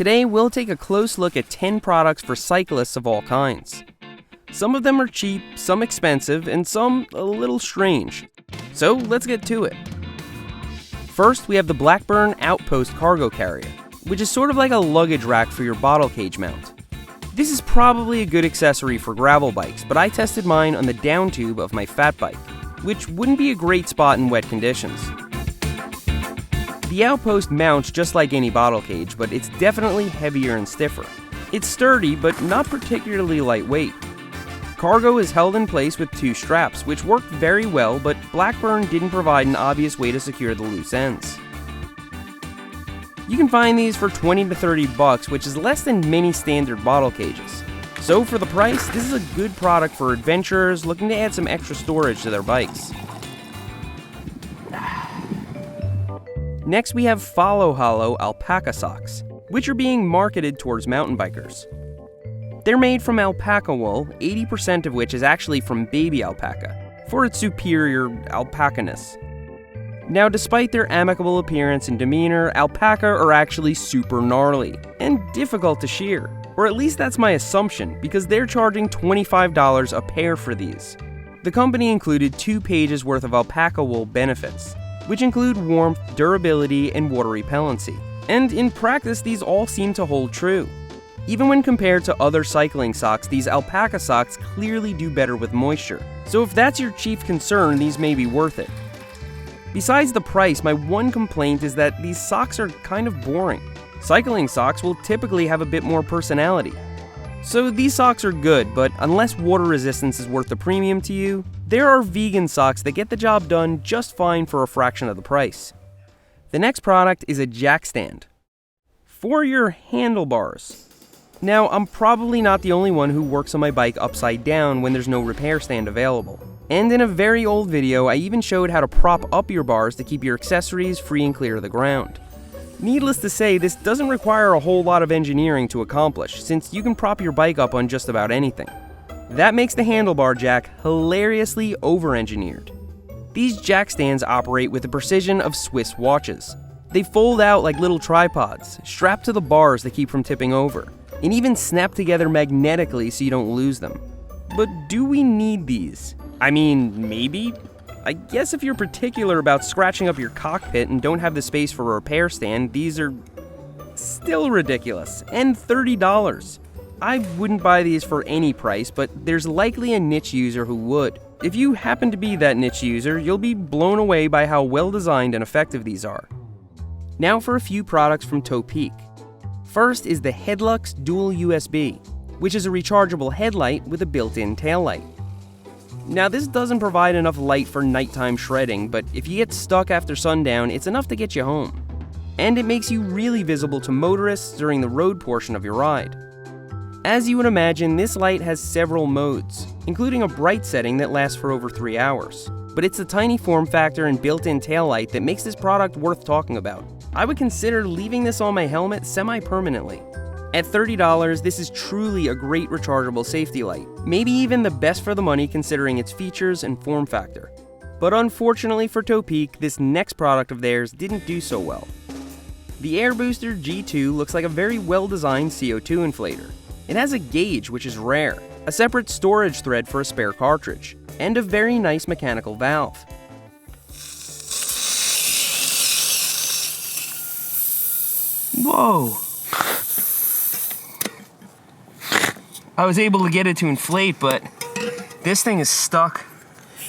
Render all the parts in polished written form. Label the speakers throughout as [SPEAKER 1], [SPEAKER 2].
[SPEAKER 1] Today we'll take a close look at 10 products for cyclists of all kinds. Some of them are cheap, some expensive, and some a little strange. So let's get to it. First, we have the Blackburn Outpost cargo carrier, which is sort of like a luggage rack for your bottle cage mount. This is probably a good accessory for gravel bikes, but I tested mine on the down tube of my fat bike, which wouldn't be a great spot in wet conditions. The Outpost mounts just like any bottle cage, but it's definitely heavier and stiffer. It's sturdy, but not particularly lightweight. Cargo is held in place with 2 straps, which work very well, but Blackburn didn't provide an obvious way to secure the loose ends. You can find these for $20 to $30, which is less than many standard bottle cages. So for the price, this is a good product for adventurers looking to add some extra storage to their bikes. Next, we have Follow Hollow alpaca socks, which are being marketed towards mountain bikers. They're made from alpaca wool, 80% of which is actually from baby alpaca, for its superior alpacaness. Now, despite their amicable appearance and demeanor, alpaca are actually super gnarly and difficult to shear. Or at least that's my assumption, because they're charging $25 a pair for these. The company included 2 pages worth of alpaca wool benefits, which include warmth, durability, and water repellency. And in practice, these all seem to hold true. Even when compared to other cycling socks, these alpaca socks clearly do better with moisture. So if that's your chief concern, these may be worth it. Besides the price, my one complaint is that these socks are kind of boring. Cycling socks will typically have a bit more personality. So these socks are good, but unless water resistance is worth the premium to you, there are vegan socks that get the job done just fine for a fraction of the price. The next product is a jack stand for your handlebars. Now, I'm probably not the only one who works on my bike upside down when there's no repair stand available. And in a very old video, I even showed how to prop up your bars to keep your accessories free and clear of the ground. Needless to say, this doesn't require a whole lot of engineering to accomplish, since you can prop your bike up on just about anything. That makes the handlebar jack hilariously over-engineered. These jack stands operate with the precision of Swiss watches. They fold out like little tripods, strapped to the bars that keep from tipping over, and even snap together magnetically so you don't lose them. But do we need these? I mean, maybe? I guess if you're particular about scratching up your cockpit and don't have the space for a repair stand, these are still ridiculous, and $30. I wouldn't buy these for any price, but there's likely a niche user who would. If you happen to be that niche user, you'll be blown away by how well designed and effective these are. Now for a few products from Topeak. First is the Headlux Dual USB, which is a rechargeable headlight with a built-in taillight. Now, this doesn't provide enough light for nighttime shredding, but if you get stuck after sundown, it's enough to get you home. And it makes you really visible to motorists during the road portion of your ride. As you would imagine, this light has several modes, including a bright setting that lasts for over 3 hours. But it's the tiny form factor and built-in taillight that makes this product worth talking about. I would consider leaving this on my helmet semi-permanently. At $30, this is truly a great rechargeable safety light, maybe even the best for the money considering its features and form factor. But unfortunately for Topeak, this next product of theirs didn't do so well. The Air Booster G2 looks like a very well-designed CO2 inflator. It has a gauge, which is rare, a separate storage thread for a spare cartridge, and a very nice mechanical valve. Whoa! I was able to get it to inflate, but this thing is stuck.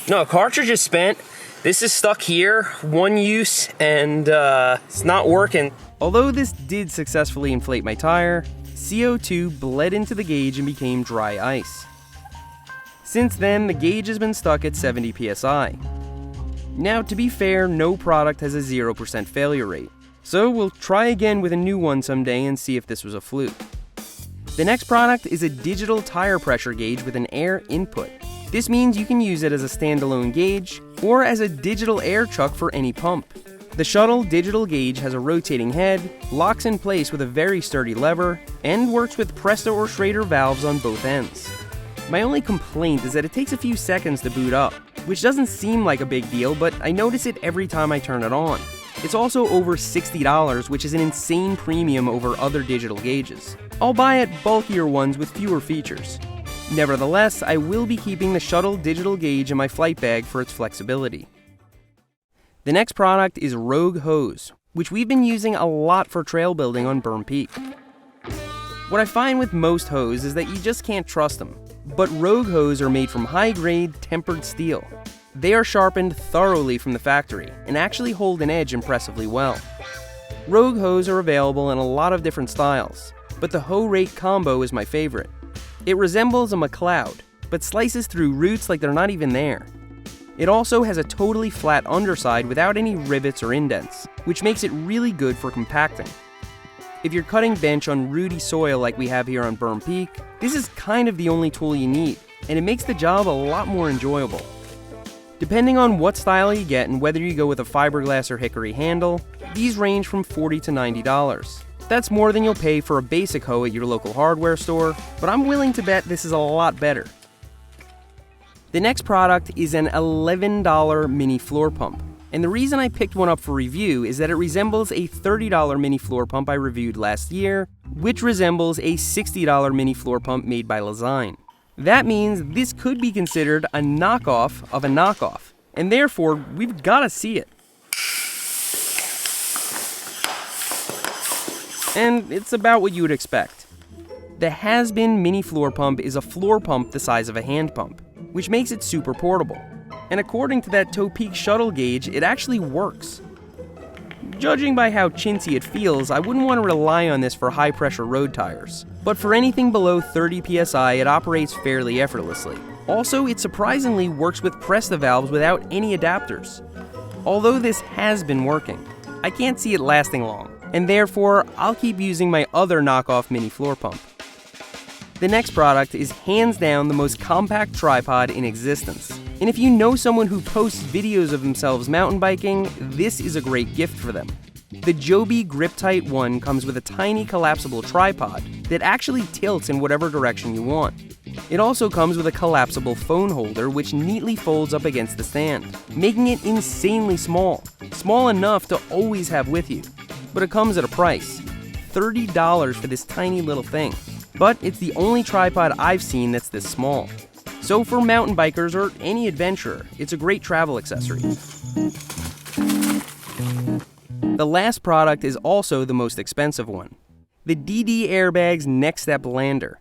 [SPEAKER 1] No, cartridge is spent. This is stuck here, one use, and it's not working. Although this did successfully inflate my tire, CO2 bled into the gauge and became dry ice. Since then, the gauge has been stuck at 70 psi. Now, to be fair, no product has a 0% failure rate, so we'll try again with a new one someday and see if this was a fluke. The next product is a digital tire pressure gauge with an air input. This means you can use it as a standalone gauge or as a digital air chuck for any pump. The shuttle digital gauge has a rotating head, locks in place with a very sturdy lever, and works with Presto or Schrader valves on both ends. My only complaint is that it takes a few seconds to boot up, which doesn't seem like a big deal, but I notice it every time I turn it on. It's also over $60, which is an insane premium over other digital gauges. I'll buy at bulkier ones with fewer features. Nevertheless, I will be keeping the shuttle digital gauge in my flight bag for its flexibility. The next product is Rogue Hose, which we've been using a lot for trail building on Burn Peak. What I find with most hose is that you just can't trust them, but Rogue Hose are made from high-grade tempered steel. They are sharpened thoroughly from the factory and actually hold an edge impressively well. Rogue Hose are available in a lot of different styles, but the Hoe Rake combo is my favorite. It resembles a McLeod, but slices through roots like they're not even there. It also has a totally flat underside without any rivets or indents, which makes it really good for compacting. If you're cutting bench on rooty soil like we have here on Burn Peak, this is kind of the only tool you need, and it makes the job a lot more enjoyable. Depending on what style you get and whether you go with a fiberglass or hickory handle, these range from $40 to $90. That's more than you'll pay for a basic hoe at your local hardware store, but I'm willing to bet this is a lot better. The next product is an $11 mini floor pump, and the reason I picked one up for review is that it resembles a $30 mini floor pump I reviewed last year, which resembles a $60 mini floor pump made by Lezyne. That means this could be considered a knockoff of a knockoff, and therefore we've got to see it. And it's about what you would expect. The Has-Been mini floor pump is a floor pump the size of a hand pump, which makes it super portable. And according to that Topeak shuttle gauge, it actually works. Judging by how chintzy it feels, I wouldn't want to rely on this for high-pressure road tires. But for anything below 30 psi, it operates fairly effortlessly. Also, it surprisingly works with press-the valves without any adapters. Although this has been working, I can't see it lasting long, and therefore, I'll keep using my other knockoff mini floor pump. The next product is hands down the most compact tripod in existence. And if you know someone who posts videos of themselves mountain biking, this is a great gift for them. The Joby Grip Tight 1 comes with a tiny collapsible tripod that actually tilts in whatever direction you want. It also comes with a collapsible phone holder which neatly folds up against the stand, making it insanely small enough to always have with you. But it comes at a price, $30 for this tiny little thing. But it's the only tripod I've seen that's this small. So for mountain bikers or any adventurer, it's a great travel accessory. The last product is also the most expensive one. The DD Airbags Next Step Lander.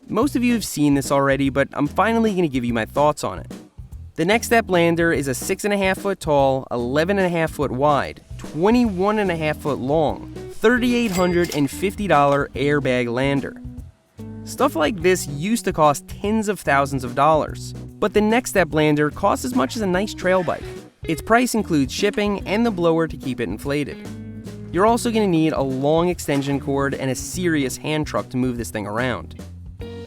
[SPEAKER 1] Most of you have seen this already, but I'm finally going to give you my thoughts on it. The Next Step Lander is a 6.5 foot tall, 11.5 foot wide, 21.5 foot long, $3,850 airbag lander. Stuff like this used to cost tens of thousands of dollars, but the Next Step Lander costs as much as a nice trail bike. Its price includes shipping and the blower to keep it inflated. You're also going to need a long extension cord and a serious hand truck to move this thing around.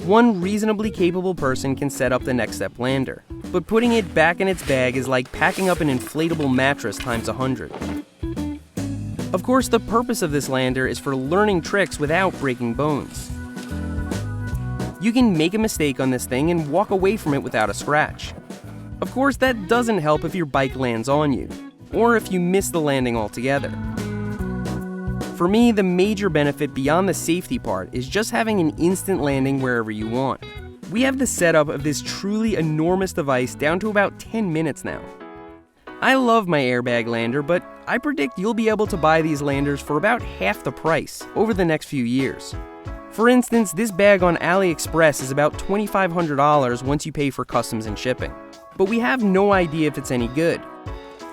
[SPEAKER 1] One reasonably capable person can set up the Next Step Lander, but putting it back in its bag is like packing up an inflatable mattress times 100. Of course, the purpose of this lander is for learning tricks without breaking bones. You can make a mistake on this thing and walk away from it without a scratch. Of course, that doesn't help if your bike lands on you, or if you miss the landing altogether. For me, the major benefit beyond the safety part is just having an instant landing wherever you want. We have the setup of this truly enormous device down to about 10 minutes now. I love my airbag lander, but I predict you'll be able to buy these landers for about half the price over the next few years. For instance, this bag on AliExpress is about $2,500 once you pay for customs and shipping. But we have no idea if it's any good.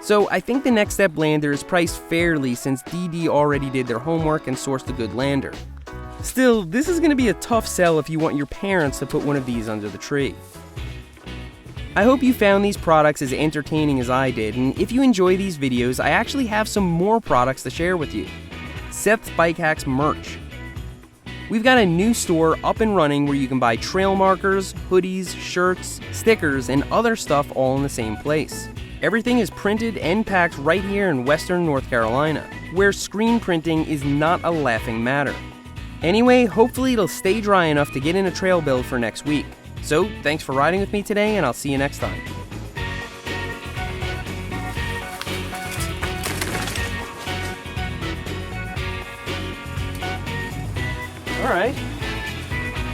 [SPEAKER 1] So I think the Next Step Lander is priced fairly since DD already did their homework and sourced a good lander. Still, this is going to be a tough sell if you want your parents to put one of these under the tree. I hope you found these products as entertaining as I did, and if you enjoy these videos, I actually have some more products to share with you. Seth's Bike Hacks merch. We've got a new store up and running where you can buy trail markers, hoodies, shirts, stickers, and other stuff all in the same place. Everything is printed and packed right here in Western North Carolina, where screen printing is not a laughing matter. Anyway, hopefully it'll stay dry enough to get in a trail build for next week. So, thanks for riding with me today, and I'll see you next time. All right.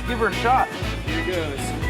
[SPEAKER 1] Give her a shot.
[SPEAKER 2] Here goes.